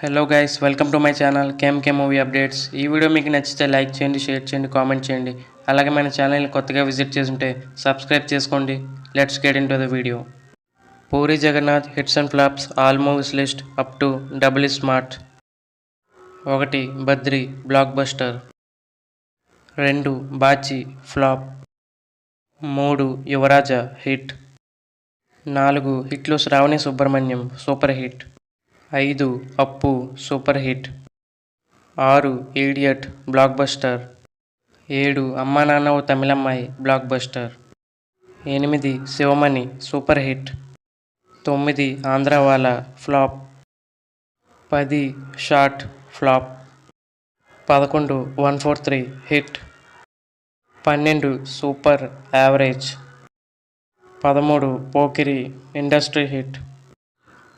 Hello guys, welcome to my channel KMK movie updates. ఈ video మీకు నచ్చితే like చేయండి, షేర్ చేయండి, కామెంట్ చేయండి. అలాగే మన ఛానల్ని కొత్తగా విజిట్ చేస్తుంటే సబ్స్క్రైబ్ చేసుకోండి. Let's get into the video. Puri Jagannadh hits and flops all movies list up to double iSmart. 1 Badri blockbuster, 2 Bachi flop, 3 Yuvaraja hit, 4 హిట్లు Sravani Subramanyam super hit, 5 Appu super hit, 6 idiot blockbuster, 7 Amma Nanna O Tamilammayi blockbuster, 8 Sivamani super hit, 9 Andhrawala flop, 10 short flop, 11 143 hit, 12 super average, 13 Pokiri industry hit,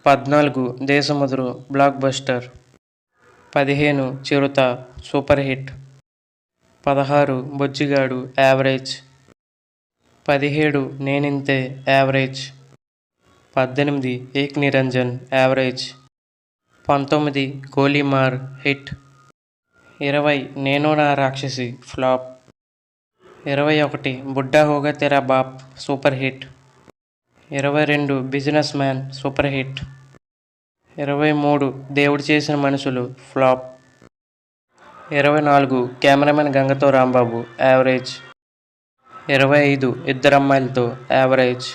14 Desamuduru block buster, 15 చిరుత super hit, 16 బొజ్జిగాడు average, 17 నేనింతే average, 18 ఏక్ Niranjan average, 19 Golimaar hit, 20 నేను నా రాక్షసి flop, 21 Budda Hoga Terra Baap super hit, 22 businessman super hit, 23 Devudu Chesina Manushulu flop, 24 cameraman Gangatho Rambabu average, 25 Iddarammayilatho average,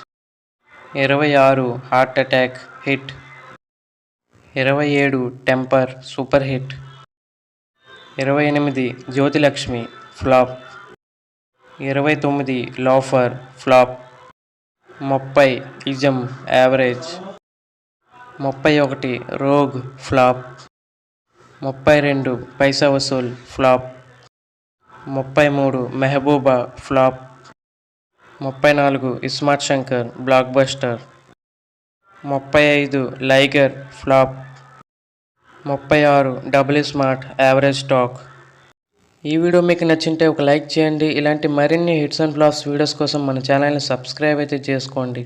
26 heart attack hit, 27 temper super hit, 28 Jyothilakshmi flop, 29 loafer flop, 30 ism average, 31 rogue flop, 32 Paisa Vasool flop, 33 Mehbooba flop, 34 iSmart Shankar blockbuster, 35 liger flop, 36 double iSmart average talk. ఈ video మీకు నచ్చింటే ఒక like చేయండి. ఇలాంటి మరిన్ని hits and flops videos కోసం మన ఛానల్ని సబ్స్క్రైబ్ అయితే చేసుకోండి.